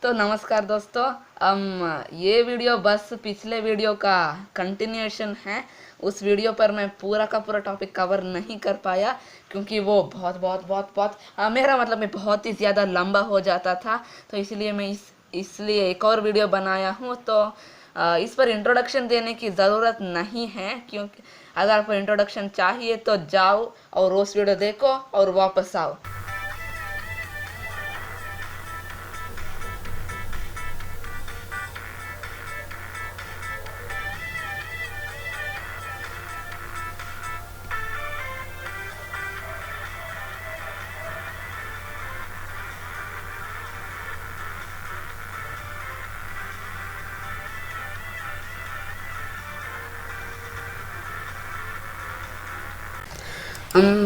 तो नमस्कार दोस्तों। ये वीडियो बस पिछले वीडियो का कंटिन्यूएशन है। उस वीडियो पर मैं पूरा का पूरा टॉपिक कवर नहीं कर पाया क्योंकि वो बहुत बहुत बहुत बहुत मेरा मतलब में बहुत ही ज़्यादा लंबा हो जाता था। तो इसलिए मैं इसलिए एक और वीडियो बनाया हूँ। तो इस पर इंट्रोडक्शन देने की ज़रूरत नहीं है, क्योंकि अगर आपको इंट्रोडक्शन चाहिए तो जाओ और उस वीडियो देखो और वापस आओ।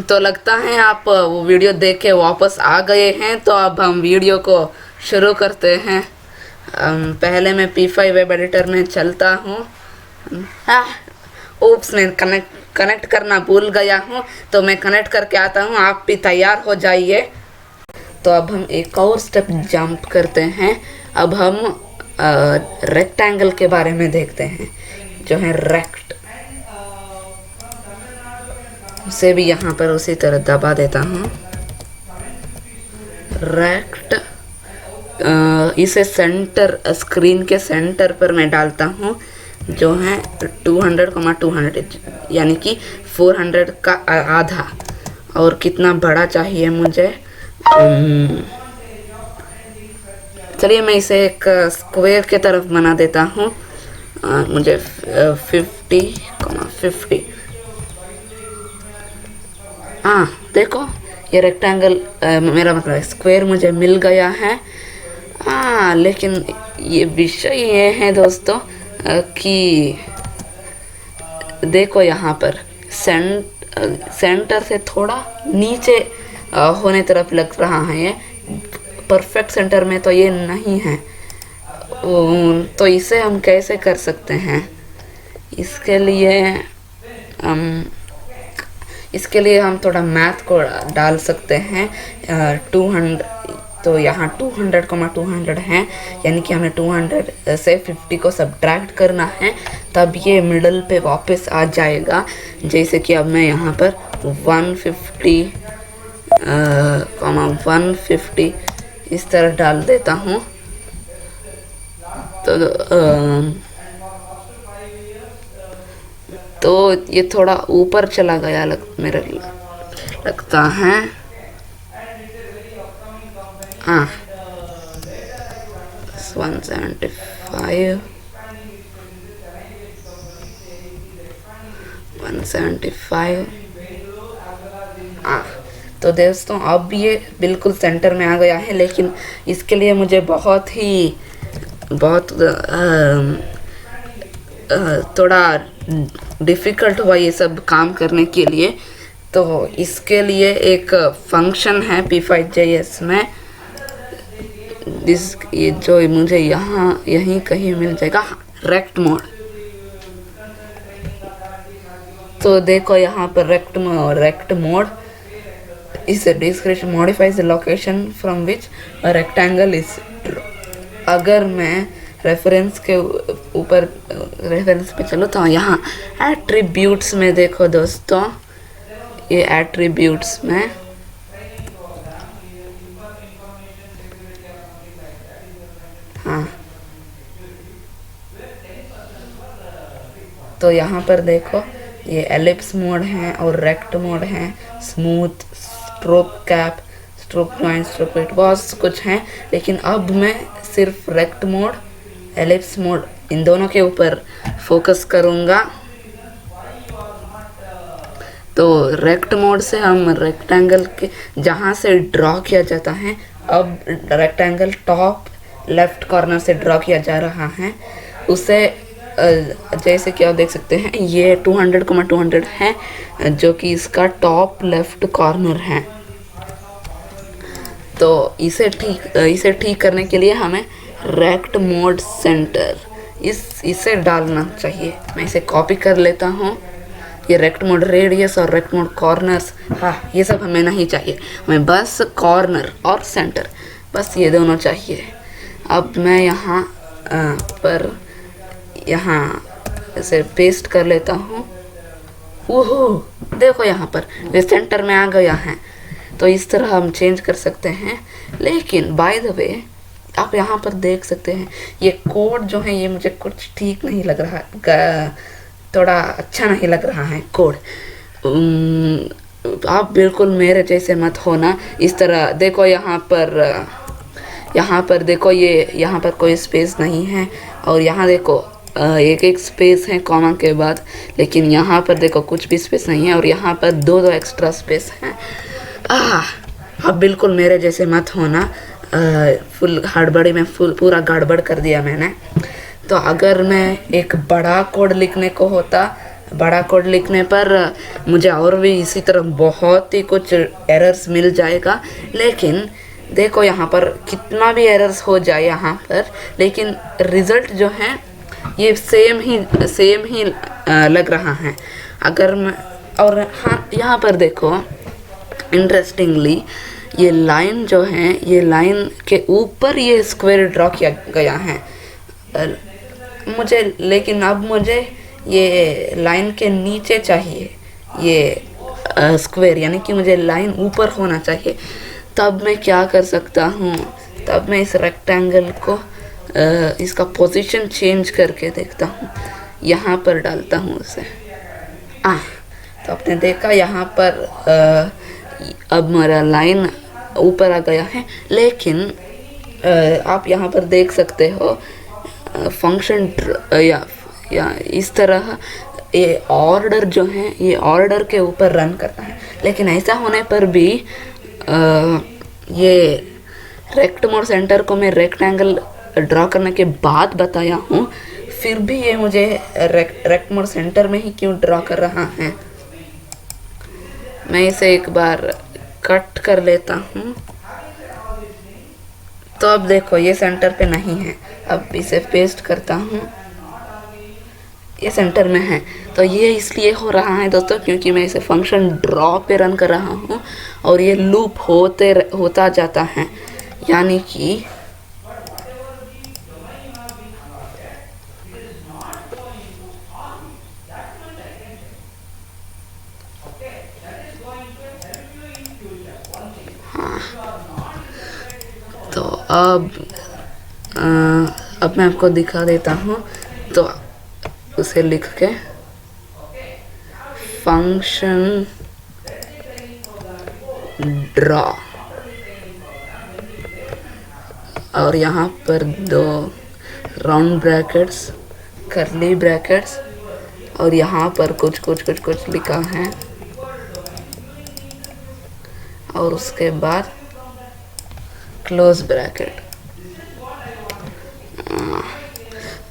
तो लगता है आप वो वीडियो देख के वापस आ गए हैं। तो अब हम वीडियो को शुरू करते हैं। पहले मैं P5 वेब एडिटर में चलता हूँ। ओप्स मैं कनेक्ट करना भूल गया हूँ, तो मैं कनेक्ट करके आता हूँ। आप भी तैयार हो जाइए। तो अब हम एक और स्टेप जंप करते हैं। अब हम रेक्टेंगल के बारे में देखते हैं, जो है रेक्ट। उसे भी यहाँ पर उसी तरह दबा देता हूँ। रेक्ट इसे सेंटर, स्क्रीन के सेंटर पर मैं डालता हूँ, जो है 200,200 यानी कि 400 का आधा। और कितना बड़ा चाहिए मुझे, चलिए मैं इसे एक स्क्वायर के तरफ बना देता हूँ। मुझे 50,50। हाँ देखो, ये रेक्टेंगल मेरा मतलब स्क्वायर मुझे मिल गया है। लेकिन ये विषय ये है दोस्तों कि देखो यहाँ पर सेंटर से थोड़ा नीचे होने तरफ लग रहा है। ये परफेक्ट सेंटर में तो ये नहीं है। तो इसे हम कैसे कर सकते हैं? इसके लिए हम थोड़ा मैथ को डाल सकते हैं। 200, तो यहाँ 200,200 है, यानी कि हमें 200 से 50 को सब्ट्रैक्ट करना है, तब ये मिडल पे वापस आ जाएगा। जैसे कि अब मैं यहाँ पर 150 इस तरह डाल देता हूँ। तो ये थोड़ा ऊपर चला गया मेरे लगता है। 175, 175। तो दोस्तों अब ये बिल्कुल सेंटर में आ गया है, लेकिन इसके लिए मुझे बहुत थोड़ा डिफ़िकल्ट हुआ ये सब काम करने के लिए। तो इसके लिए एक फंक्शन है P5JS में, ये जो मुझे यहीं कहीं मिल जाएगा, रेक्ट मोड। तो देखो यहाँ पर रेक्ट मोड इस description modifies the location from which a rectangle is. अगर मैं रेफरेंस के ऊपर रेफरेंस पे चलो तो यहाँ एट्रीब्यूट्स में देखो दोस्तों, ये एट्रीब्यूट्स में तो यहाँ पर देखो ये एलिप्स मोड है और रेक्ट मोड है, smooth, stroke cap, stroke joint, stroke weight, बहुत कुछ है। लेकिन अब मैं सिर्फ रेक्ट मोड, एलिप्स मोड, इन दोनों के ऊपर फोकस करूँगा। तो रेक्ट मोड से हम रेक्टेंगल के जहाँ से ड्रॉ किया जाता है, अब रेक्टेंगल टॉप लेफ्ट कॉर्नर से ड्रॉ किया जा रहा है, उसे जैसे कि आप देख सकते हैं ये 200,200 है, जो कि इसका टॉप लेफ्ट कॉर्नर है। तो इसे ठीक करने के लिए हमें रेक्ट मोड सेंटर इसे डालना चाहिए। मैं इसे कॉपी कर लेता हूँ। ये रेक्ट मोड रेडियस और रेक्ट मोड कॉर्नर्स, ये सब हमें नहीं चाहिए। हमें बस कॉर्नर और सेंटर, बस ये दोनों चाहिए। अब मैं यहाँ पर यहाँ इसे पेस्ट कर लेता हूँ। ओहो, देखो यहाँ पर वे सेंटर में आ गया है। तो इस तरह हम चेंज कर सकते हैं। लेकिन बाय द वे आप यहाँ पर देख सकते हैं ये कोड जो है ये मुझे कुछ ठीक नहीं लग रहा, थोड़ा अच्छा नहीं लग रहा है कोड। आप बिल्कुल मेरे जैसे मत होना। इस तरह देखो यहाँ पर देखो ये यहाँ पर कोई स्पेस नहीं है, और यहाँ देखो एक एक स्पेस है कॉमा के बाद, लेकिन यहाँ पर देखो कुछ भी स्पेस नहीं है, और यहाँ पर दो एक्स्ट्रा स्पेस हैं। अब बिल्कुल मेरे जैसे मत होना। फुल हड़बड़ी में पूरा गड़बड़ कर दिया मैंने। तो अगर मैं एक बड़ा कोड लिखने को होता, बड़ा कोड लिखने पर मुझे और भी इसी तरह बहुत ही कुछ एरर्स मिल जाएगा। लेकिन देखो यहाँ पर कितना भी एरर्स हो जाए यहाँ पर, लेकिन रिज़ल्ट जो है ये सेम ही लग रहा है। अगर मैं और हाँ यहाँ पर देखो इंटरेस्टिंगली ये लाइन जो है, ये लाइन के ऊपर ये स्क्वायर ड्रॉ किया गया है मुझे। लेकिन अब मुझे ये लाइन के नीचे चाहिए ये स्क्वायर, यानी कि मुझे लाइन ऊपर होना चाहिए। तब मैं क्या कर सकता हूँ, तब मैं इस रेक्टेंगल को इसका पोजीशन चेंज करके देखता हूँ, यहाँ पर डालता हूँ उसे। तो आपने देखा यहाँ पर अब मेरा लाइन ऊपर आ गया है। लेकिन आप यहाँ पर देख सकते हो फंक्शन या इस तरह ये ऑर्डर जो है ये ऑर्डर के ऊपर रन करता है। लेकिन ऐसा होने पर भी ये रेक्ट मोड सेंटर को मैं रेक्टेंगल ड्रॉ करने के बाद बताया हूँ, फिर भी ये मुझे रेक्ट मोड सेंटर में ही क्यों ड्रॉ कर रहा है। मैं इसे एक बार कट कर लेता हूँ। तो अब देखो ये सेंटर पे नहीं है। अब इसे पेस्ट करता हूँ, ये सेंटर में है। तो ये इसलिए हो रहा है दोस्तों क्योंकि मैं इसे फंक्शन ड्रॉ पे रन कर रहा हूँ और ये लूप होता जाता है। यानी कि तो अब मैं आपको दिखा देता हूँ। तो उसे लिख के फंक्शन ड्रॉ, और यहाँ पर दो राउंड ब्रैकेट्स, कर्ली ब्रैकेट्स, और यहाँ पर कुछ लिखा है, और उसके बाद क्लोज ब्रैकेट।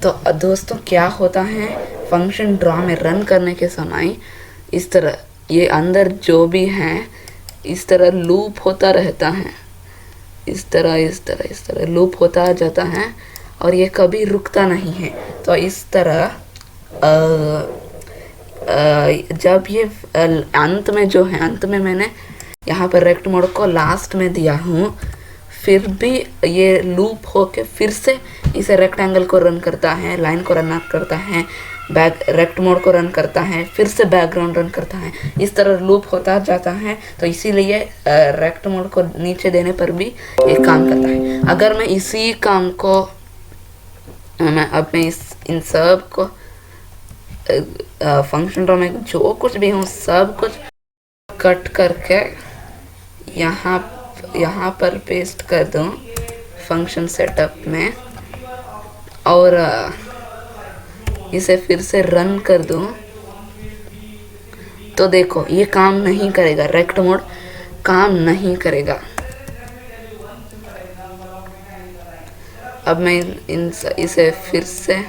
तो दोस्तों क्या होता है, फंक्शन ड्रॉ में रन करने के समय इस तरह ये अंदर जो भी है इस तरह लूप होता रहता है, इस तरह लूप होता जाता है और ये कभी रुकता नहीं है। तो इस तरह जब ये अंत में जो है, अंत में मैंने यहाँ पर रेक्ट मोड को लास्ट में दिया हूँ, फिर भी ये लूप होके फिर से इसे रेक्टेंगल को रन करता है, लाइन को रन करता है, रेक्ट मोड को रन करता है, फिर से बैकग्राउंड रन करता है। इस तरह लूप होता जाता है। तो इसीलिए रेक्ट मोड को नीचे देने पर भी ये काम करता है। अगर मैं इसी काम को मैं इन सब को फंक्शन ड्रॉ में जो कुछ भी हूँ सब कुछ कट करके यहाँ पर पेस्ट कर दूँ फंक्शन सेटअप में, और इसे फिर से रन कर दूँ, तो देखो ये काम नहीं करेगा, रेक्ट मोड काम नहीं करेगा। अब मैं इसे फिर से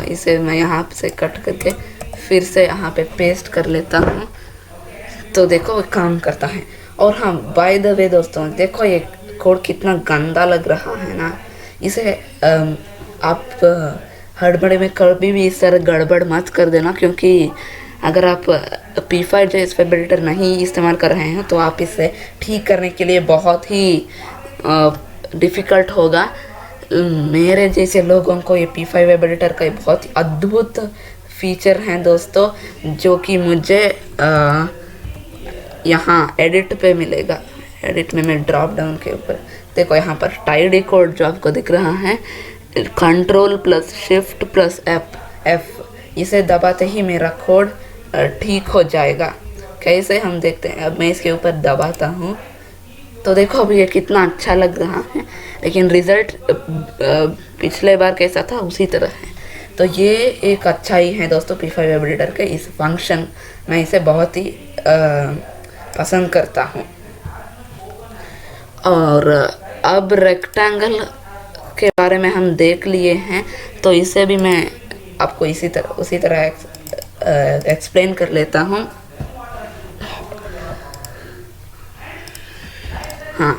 इसे मैं यहाँ से कट करके फिर से यहाँ पे पेस्ट कर लेता हूँ। तो देखो काम करता है। और हाँ, बाय द वे दोस्तों, देखो ये कोड कितना गंदा लग रहा है ना। इसे आप हड़बड़ी में कभी भी इस तरह गड़बड़ मत कर देना, क्योंकि अगर आप P5JS वेब एडिटर नहीं इस्तेमाल कर रहे हैं तो आप इसे ठीक करने के लिए बहुत ही डिफ़िकल्ट होगा। मेरे जैसे लोगों को ये P5 वेब एडिटर का बहुत ही अद्भुत फीचर हैं दोस्तों, जो कि मुझे यहाँ एडिट पे मिलेगा। एडिट में मैं ड्रॉप डाउन के ऊपर देखो, यहाँ पर टाइडी कोड जो आपको दिख रहा है, control plus shift plus F, इसे दबाते ही मेरा कोड ठीक हो जाएगा। कैसे हम देखते हैं। अब मैं इसके ऊपर दबाता हूँ तो देखो अभी ये कितना अच्छा लग रहा है, लेकिन रिज़ल्ट पिछले बार कैसा था उसी तरह है। तो ये एक अच्छाई है दोस्तों P5 वेब एडिटर के इस फंक्शन, मैं इसे बहुत ही पसंद करता हूँ। और अब रेक्टेंगल के बारे में हम देख लिए हैं, तो इसे भी मैं आपको उसी तरह एक्सप्लेन कर लेता हूँ। हाँ,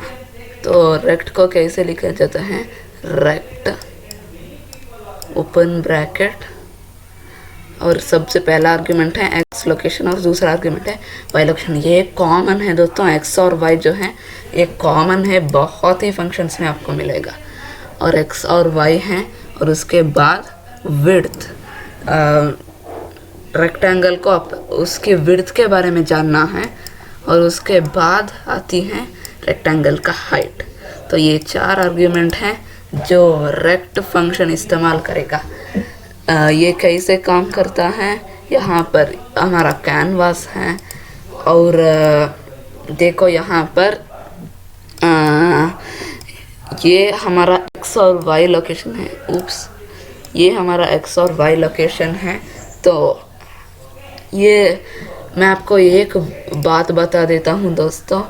तो रेक्ट को कैसे लिखा जाता है, रेक्ट ओपन ब्रैकेट और सबसे पहला आर्ग्यूमेंट है एक्स लोकेशन और दूसरा आर्ग्यूमेंट है वाई लोकेशन। ये कॉमन है दोस्तों, एक्स और वाई जो है ये कॉमन है, बहुत ही फंक्शंस में आपको मिलेगा। और एक्स और वाई हैं और उसके बाद विड्थ, रेक्टेंगल को आप उसकी विड्थ के बारे में जानना है और उसके बाद आती है रेक्टेंगल का हाइट। तो ये 4 आर्ग्यूमेंट हैं जो रेक्ट फंक्शन इस्तेमाल करेगा। ये कैसे काम करता है, यहाँ पर हमारा कैनवास है और देखो यहाँ पर ये हमारा एक्स और वाई लोकेशन है। उप्स, ये हमारा एक्स और वाई लोकेशन है। तो ये मैं आपको एक बात बता देता हूँ दोस्तों,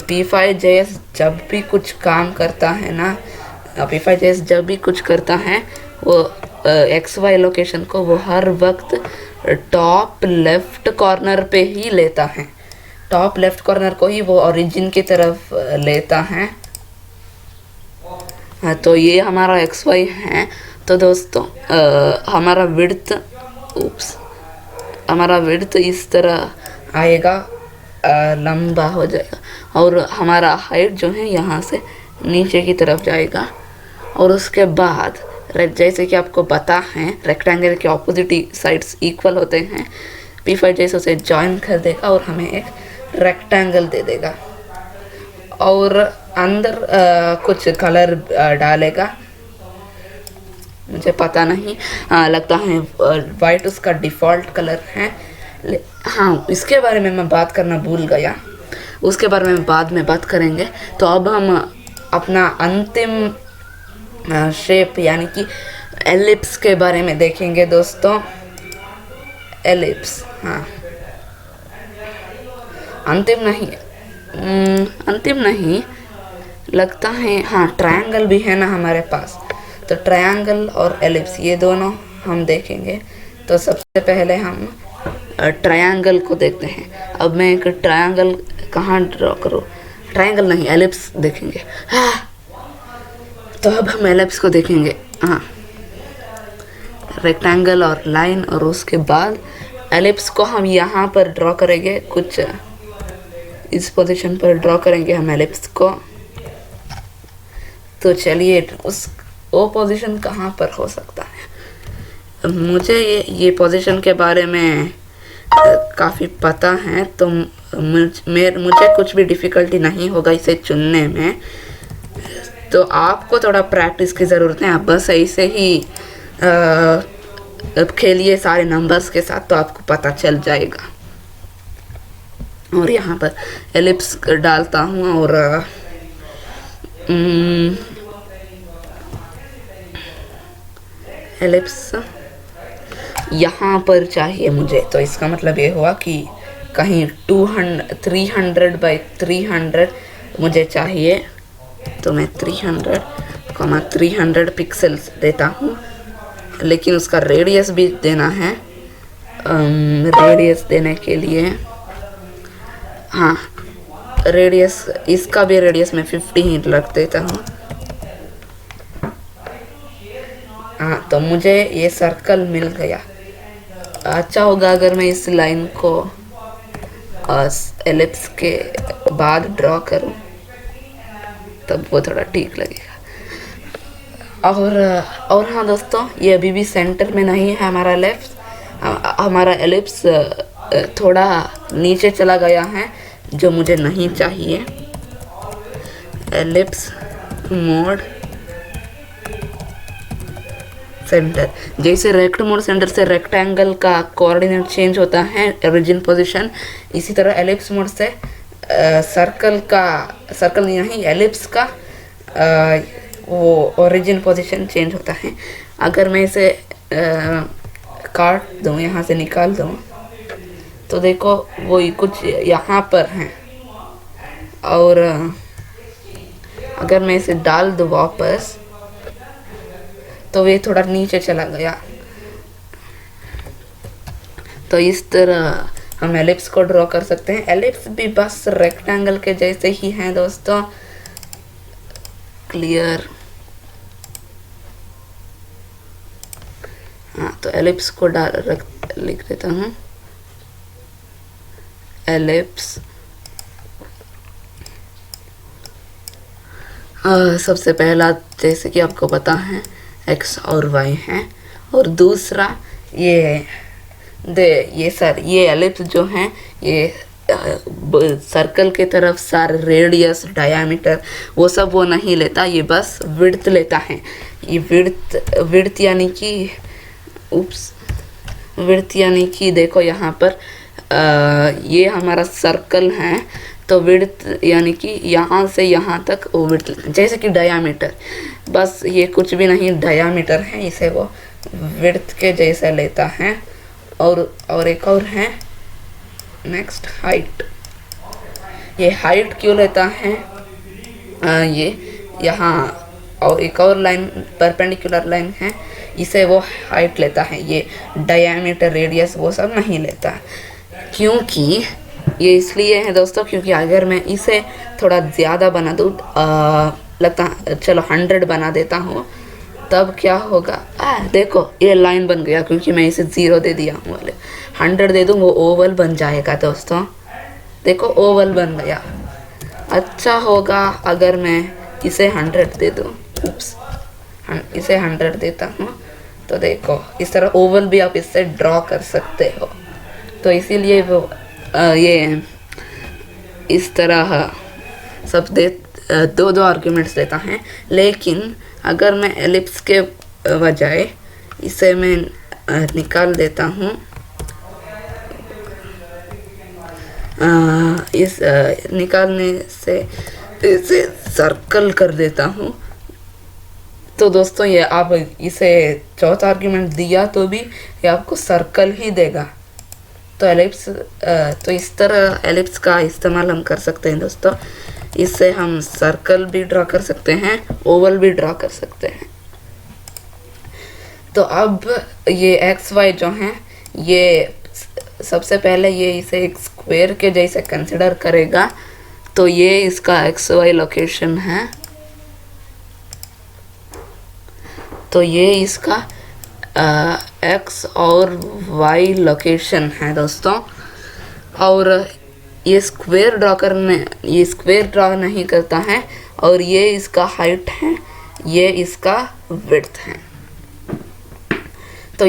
P5JS जब भी कुछ काम करता है ना, P5JS जब भी कुछ करता है वो एक्स वाई लोकेशन को वो हर वक्त टॉप लेफ्ट कॉर्नर पे ही लेता है। टॉप लेफ्ट कॉर्नर को ही वो ओरिजिन की तरफ लेता है। हाँ, तो ये हमारा एक्स वाई है। तो दोस्तों हमारा विड्थ इस तरह आएगा, लंबा हो जाएगा और हमारा हाइट जो है यहाँ से नीचे की तरफ जाएगा। और उसके बाद जैसे कि आपको पता है रेक्टेंगल के ऑपोजिट साइड्स इक्वल होते हैं, P5JS उसे ज्वाइन कर देगा और हमें एक रेक्टेंगल दे देगा और अंदर कुछ कलर डालेगा, मुझे पता नहीं, लगता है वाइट उसका डिफ़ॉल्ट कलर है। हाँ, इसके बारे में मैं बात करना भूल गया, उसके बारे में बाद में बात करेंगे। तो अब हम अपना अंतिम शेप यानी कि एलिप्स के बारे में देखेंगे दोस्तों। एलिप्स, हाँ, अंतिम नहीं लगता है। हाँ, ट्रायंगल भी है ना हमारे पास, तो ट्रायंगल और एलिप्स ये दोनों हम देखेंगे। तो सबसे पहले हम ट्रायंगल को देखते हैं। अब मैं एक ट्रायंगल कहाँ ड्रॉ करूँ, ट्रायंगल नहीं एलिप्स देखेंगे। हाँ, तो अब हम एलिप्स को देखेंगे। हाँ, रेक्टेंगल और लाइन और उसके बाद एलिप्स को हम यहाँ पर ड्रॉ करेंगे, कुछ इस पोजीशन पर ड्रॉ करेंगे हम एलिप्स को। तो चलिए वो पोजीशन कहाँ पर हो सकता है, मुझे ये पोजीशन के बारे में काफ़ी पता है, तो मुझे कुछ भी डिफ़िकल्टी नहीं होगा इसे चुनने में। तो आपको थोड़ा प्रैक्टिस की ज़रूरत है, आप बस ऐसे ही खेलिए सारे नंबर्स के साथ तो आपको पता चल जाएगा। और यहाँ पर एलिप्स डालता हूँ और एलिप्स यहाँ पर चाहिए मुझे, तो इसका मतलब ये हुआ कि कहीं 300 बाई 300 मुझे चाहिए। तो मैं 300 पिक्सेल्स देता हूँ, लेकिन उसका रेडियस भी देना है। रेडियस देने के लिए, हाँ, रेडियस, इसका भी रेडियस मैं 50 ही रख देता हूँ। हाँ, तो मुझे ये सर्कल मिल गया। अच्छा होगा अगर मैं इस लाइन को एलिप्स के बाद ड्रॉ करूं, तब वो थोड़ा ठीक लगेगा। और हाँ दोस्तों, ये अभी भी सेंटर में नहीं है हमारा एलिप्स। हमारा एलिप्स थोड़ा नीचे चला गया है, जो मुझे नहीं चाहिए। एलिप्स मोड सेंटर, जैसे रेक्ट मोड सेंटर से रेक्टेंगल का कोऑर्डिनेट चेंज होता है ओरिजिन पोजीशन, इसी तरह एलिप्स मोड से सर्कल नहीं, एलिप्स का वो ओरिजिन पोजीशन चेंज होता है। अगर मैं इसे काट दूँ, यहाँ से निकाल दूँ, तो देखो वो कुछ यहाँ पर है। और अगर मैं इसे डाल दूँ वापस, तो ये थोड़ा नीचे चला गया। तो इस तरह हम एलिप्स को ड्रॉ कर सकते हैं। एलिप्स भी बस रेक्टेंगल के जैसे ही हैं दोस्तों। क्लियर। हाँ, तो एलिप्स को लिख देता हूँ। एलिप्स सबसे पहला, जैसे कि आपको पता है, एक्स और वाई हैं, और दूसरा ये एलिप्स जो हैं, ये सर्कल के तरफ सारे रेडियस, डायामीटर वो सब वो नहीं लेता, ये बस विड्थ लेता है। ये विड्थ यानी कि देखो यहाँ पर ये हमारा सर्कल है, तो विड्थ यानी कि यहाँ से यहाँ तक वो विड्थ, जैसे कि डायामीटर, बस ये कुछ भी नहीं, डायामीटर है, इसे वो विड्थ के जैसा लेता है। और एक और है नेक्स्ट, हाइट। ये हाइट क्यों लेता है? ये यहाँ और एक और लाइन, परपेंडिकुलर लाइन है, इसे वो हाइट लेता है। ये डायामीटर, रेडियस वो सब नहीं लेता। क्योंकि ये इसलिए है दोस्तों, क्योंकि अगर मैं इसे थोड़ा ज़्यादा बना दूँ, लगता चलो 100 बना देता हूँ, तब क्या होगा? देखो ये लाइन बन गया, क्योंकि मैं इसे 0 दे दिया हूँ। वाले 100 दे दूँ, वो ओवल बन जाएगा दोस्तों। देखो ओवल बन गया। अच्छा होगा अगर मैं इसे 100 दे दूँ। इसे 100 देता हूँ, तो देखो इस तरह ओवल भी आप इससे ड्रॉ कर सकते हो। तो इसीलिए वो ये इस तरह सब दो आर्ग्यूमेंट्स देता है। लेकिन अगर मैं एलिप्स के बजाय इसे मैं निकाल देता हूँ, इस निकालने से इसे सर्कल कर देता हूँ, तो दोस्तों ये आप इसे चौथा आर्ग्यूमेंट दिया तो भी ये आपको सर्कल ही देगा। तो एलिप्स, तो इस तरह एलिप्स का इस्तेमाल हम कर सकते हैं दोस्तों। इससे हम सर्कल भी ड्रॉ कर सकते हैं, ओवल भी ड्रॉ कर सकते हैं। तो अब ये एक्स वाई जो हैं, ये सबसे पहले ये इसे एक स्क्वायर के जैसे कंसिडर करेगा। तो ये इसका एक्स वाई लोकेशन है, तो ये इसका एक्स और वाई लोकेशन है दोस्तों। और ये स्क्वायर ड्रॉ नहीं करता है, और ये इसका हाइट है, ये इसका विड्थ है। तो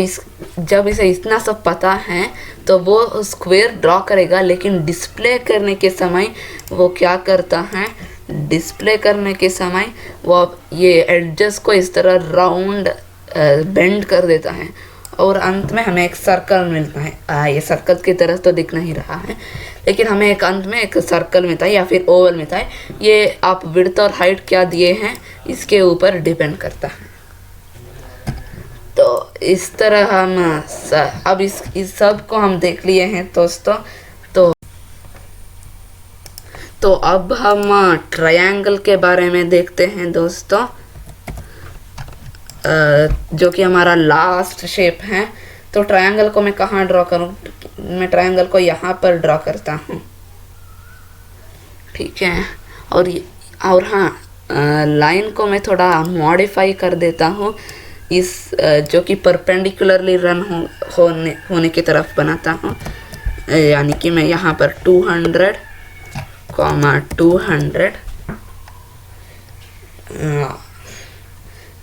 जब इसे इतना सब पता है, तो वो स्क्वायर ड्रॉ करेगा, लेकिन डिस्प्ले करने के समय वो क्या करता है? डिस्प्ले करने के समय वो ये एडजस को इस तरह राउंड बेंड कर देता है, और अंत में हमें एक सर्कल मिलता है। ये सर्कल की तरह तो दिख नहीं रहा है, लेकिन हमें एक अंत में एक सर्कल मिलता है या फिर ओवल मिलता है। ये आप विड्थ और हाइट क्या दिए हैं इसके ऊपर डिपेंड करता है। तो इस तरह हम अब इस सब को हम देख लिए हैं दोस्तों। तो अब हम ट्रायंगल के बारे में देखते हैं दोस्तों, जो कि हमारा लास्ट शेप है। तो ट्रायंगल को मैं कहाँ ड्रॉ करूँ? मैं ट्रायंगल को यहाँ पर ड्रॉ करता हूँ, ठीक है। और हाँ, लाइन को मैं थोड़ा मॉडिफाई कर देता हूँ। इस जो कि परपेंडिकुलरली रन होने की तरफ बनाता हूँ। यानी कि मैं यहाँ पर 200,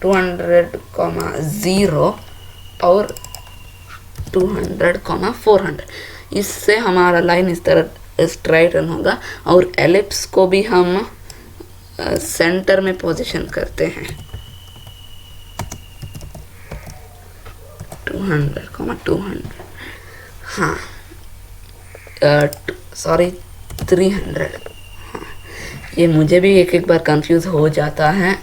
200, 0 और 200, 400। इससे हमारा लाइन इस तरह स्ट्राइट रन होगा। और एलिप्स को भी हम सेंटर में पोजीशन करते हैं। 200, 200, हाँ, सॉरी 300। हाँ, ये मुझे भी एक बार कंफ्यूज हो जाता है।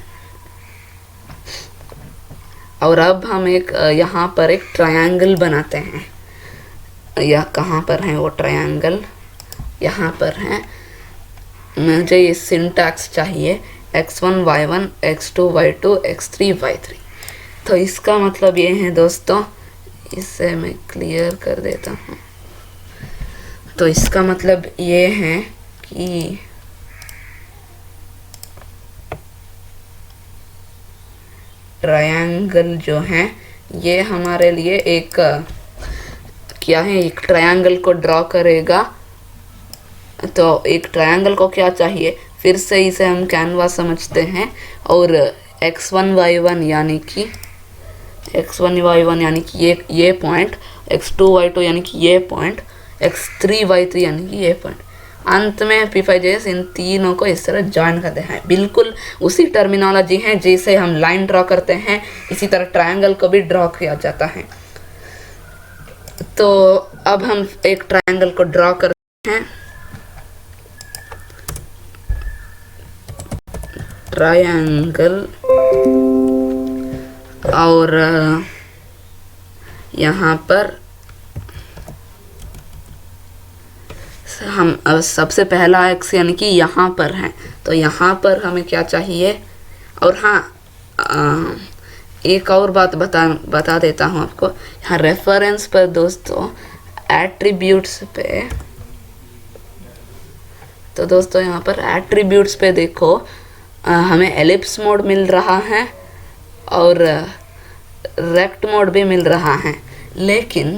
और अब हम एक यहाँ पर एक ट्रायंगल बनाते हैं। यह कहाँ पर है वो ट्रायंगल? यहाँ पर है। मुझे ये सिंटैक्स चाहिए x1 y1 x2 y2 x3 y3। तो इसका मतलब ये है दोस्तों, इसे मैं क्लियर कर देता हूँ। तो इसका मतलब ये है कि ट्रायंगल जो है ये हमारे लिए एक क्या है, एक ट्रायंगल को ड्रॉ करेगा। तो एक ट्रायंगल को क्या चाहिए, फिर से इसे हम कैनवास समझते हैं। और x1 y1 यानी कि ये पॉइंट, x2 y2 यानी कि ये पॉइंट, x3 y3 यानी कि ये पॉइंट, अंत में p5 इन तीनों को इस तरह ज्वाइन करते हैं। बिल्कुल उसी टर्मिनोलॉजी है जिसे हम लाइन ड्रॉ करते हैं, इसी तरह ट्रायंगल को भी ड्रॉ किया जाता है। तो अब हम एक ट्रायंगल को ड्रॉ करते हैं। ट्रायंगल, और यहाँ पर हम सबसे पहला x यानी कि यहाँ पर है। तो यहाँ पर हमें क्या चाहिए। और हाँ, एक और बात बता देता हूँ आपको। यहाँ रेफरेंस पर दोस्तों, एट्रीब्यूट्स पे, तो दोस्तों यहाँ पर एट्रीब्यूट्स पे देखो, हमें एलिप्स मोड मिल रहा है और रेक्ट मोड भी मिल रहा है, लेकिन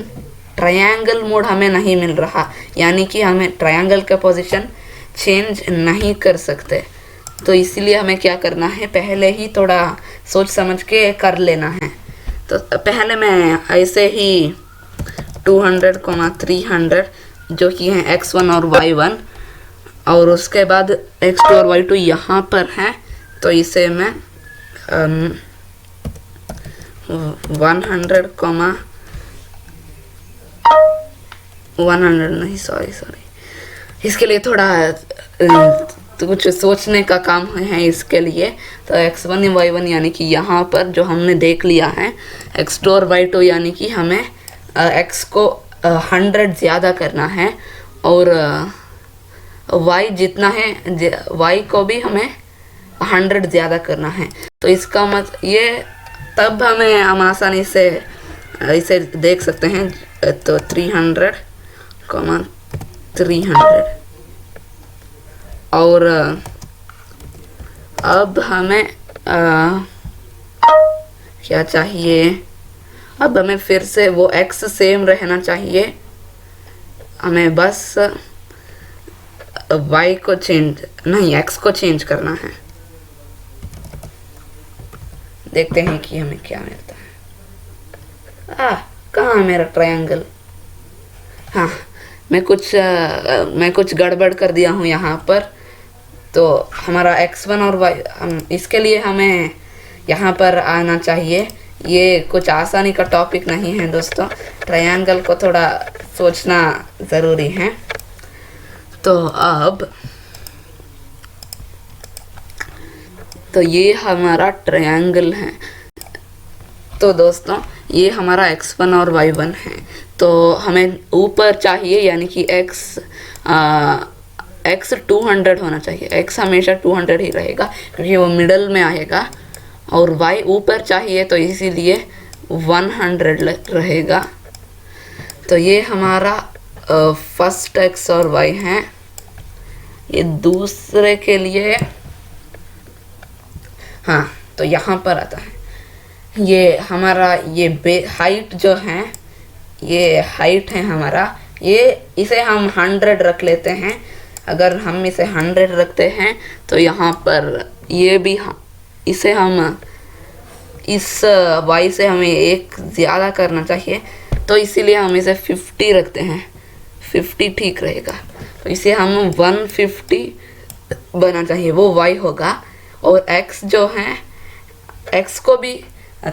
ट्रायंगल मोड हमें नहीं मिल रहा। यानी कि हमें ट्रायंगल का पोजीशन चेंज नहीं कर सकते। तो इसीलिए हमें क्या करना है, पहले ही थोड़ा सोच समझ के कर लेना है। तो पहले मैं ऐसे ही 200, 300 जो कि हैं x1 और y1, और उसके बाद x2 और y2 यहाँ पर है। तो इसे मैं 100, 100 नहीं, सॉरी, इसके लिए थोड़ा तो कुछ सोचने का काम है इसके लिए। तो x1 y1 यानी कि यहाँ पर जो हमने देख लिया है, x2 और y2 यानी कि हमें x को 100 ज़्यादा करना है, और y जितना है y को भी हमें 100 ज़्यादा करना है। तो इसका मतलब ये, तब हम आसानी से इसे देख सकते हैं। तो 300, 300, और अब हमें क्या चाहिए, अब हमें फिर से वो x सेम रहना चाहिए। हमें बस y को चेंज नहीं, x को चेंज करना है। देखते हैं कि हमें क्या मिलता है। कहाँ मेरा ट्रायंगल? हाँ, मैं कुछ गड़बड़ कर दिया हूँ यहाँ पर। तो हमारा x1 और y, इसके लिए हमें यहाँ पर आना चाहिए। ये कुछ आसानी का टॉपिक नहीं है दोस्तों, ट्रायंगल को थोड़ा सोचना ज़रूरी है। तो ये हमारा ट्रायंगल है। तो दोस्तों ये हमारा x1 और y1 है। तो हमें ऊपर चाहिए, यानी कि x 200 होना चाहिए। x हमेशा 200 ही रहेगा क्योंकि वो मिडल में आएगा, और y ऊपर चाहिए तो इसीलिए 100 रहेगा। तो ये हमारा फर्स्ट x और y है। ये दूसरे के लिए, हाँ, तो यहाँ पर आता है ये हमारा ये हाइट जो है, ये हाइट है हमारा, ये इसे हम 100 रख लेते हैं। अगर हम इसे 100 रखते हैं तो यहाँ पर ये भी इसे हम इस y से हमें एक ज़्यादा करना चाहिए, तो इसीलिए हम इसे 50 रखते हैं। 50 ठीक रहेगा, तो इसे हम 150 बना चाहिए, वो y होगा। और x जो है, x को भी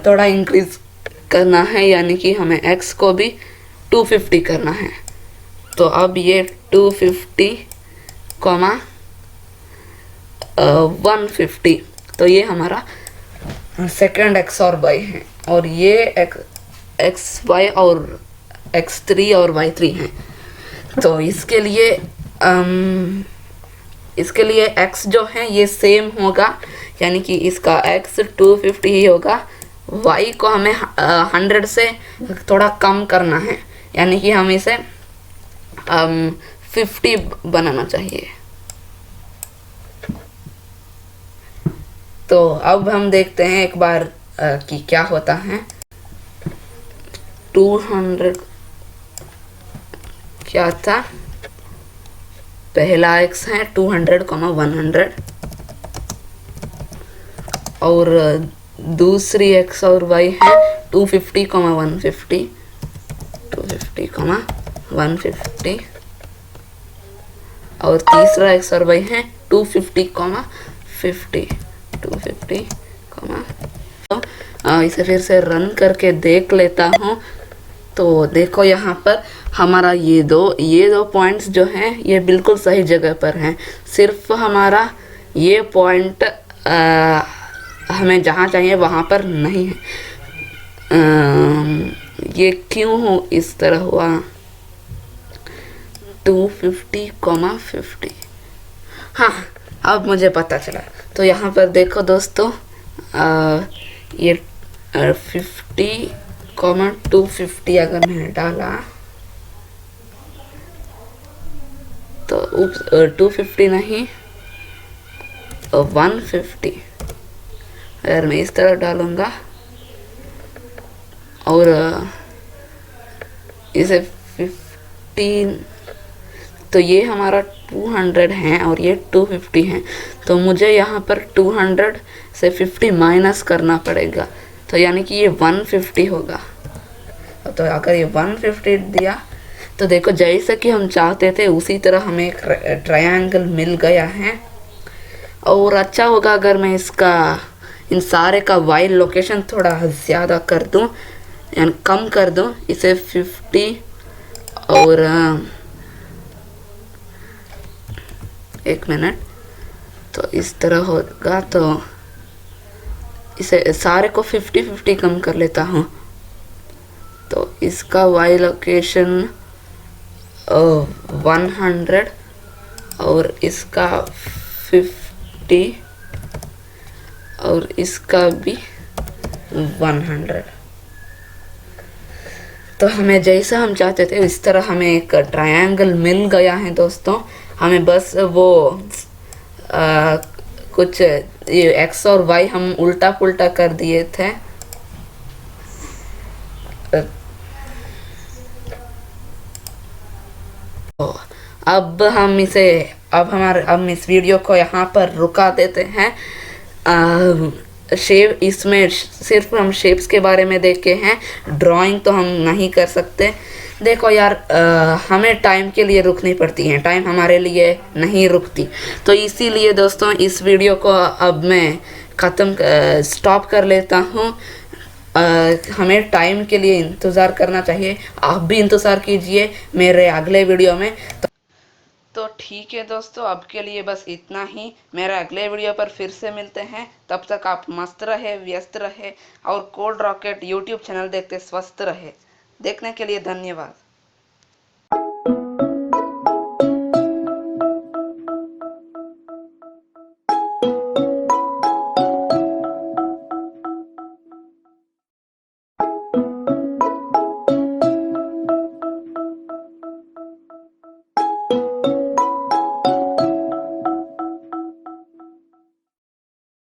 थोड़ा इंक्रीज करना है, यानी कि हमें x को भी 250 करना है। तो अब ये 250, 150, तो ये हमारा सेकंड x और y है। और ये x y और x3 और y3 हैं। तो इसके लिए x जो है ये सेम होगा, यानी कि इसका x 250 ही होगा। y को हमें 100 से थोड़ा कम करना है, यानी कि हम इसे 50 बनाना चाहिए। तो अब हम देखते हैं एक बार कि क्या होता है। 200 क्या था, पहला x है 200, 100, और दूसरी x और y है 250, 150, 250, 150, और तीसरा x और y है 250, 50, 250, इसे फिर से रन करके देख लेता हूँ। तो देखो यहाँ पर हमारा ये दो पॉइंट्स जो हैं ये बिल्कुल सही जगह पर हैं। सिर्फ हमारा ये पॉइंट हमें जहाँ चाहिए वहाँ पर नहीं है। ये क्यों हो इस तरह हुआ? 250, 50, हाँ, अब मुझे पता चला। तो यहाँ पर देखो दोस्तों, ये 50, 250 अगर मैंने डाला तो 250 नहीं, 150 अगर मैं इस तरह डालूंगा और इसे 15, तो ये हमारा 200 है और ये 250 है। तो मुझे यहाँ पर 200 से 50 माइनस करना पड़ेगा, तो यानी कि ये 150 होगा। तो अगर ये 150 दिया तो देखो जैसे कि हम चाहते थे उसी तरह हमें एक ट्रायंगल मिल गया है। और अच्छा होगा अगर मैं इन सारे का y लोकेशन थोड़ा ज़्यादा कर दूं, यानी कम कर दूं, इसे 50 और एक मिनट, तो इस तरह होगा। तो इसे सारे को 50-50 कम कर लेता हूँ। तो इसका y लोकेशन 100 और इसका 50 और इसका भी 100। तो हमें जैसा हम चाहते थे इस तरह हमें एक ट्रायंगल मिल गया है दोस्तों। हमें बस वो कुछ ये x और y हम उल्टा पुल्टा कर दिए थे। अब हम इस वीडियो को यहाँ पर रुका देते हैं। शेप, इसमें सिर्फ हम शेप्स के बारे में देखे हैं, ड्राइंग तो हम नहीं कर सकते। देखो यार, हमें टाइम के लिए रुकनी पड़ती है, टाइम हमारे लिए नहीं रुकती। तो इसीलिए दोस्तों इस वीडियो को अब मैं स्टॉप कर लेता हूँ। हमें टाइम के लिए इंतज़ार करना चाहिए। आप भी इंतज़ार कीजिए मेरे अगले वीडियो में। तो ठीक है दोस्तों, अब के लिए बस इतना ही। मेरे अगले वीडियो पर फिर से मिलते हैं। तब तक आप मस्त रहे, व्यस्त रहे और कोड रॉकेट यूट्यूब चैनल देखते स्वस्थ रहे। देखने के लिए धन्यवाद।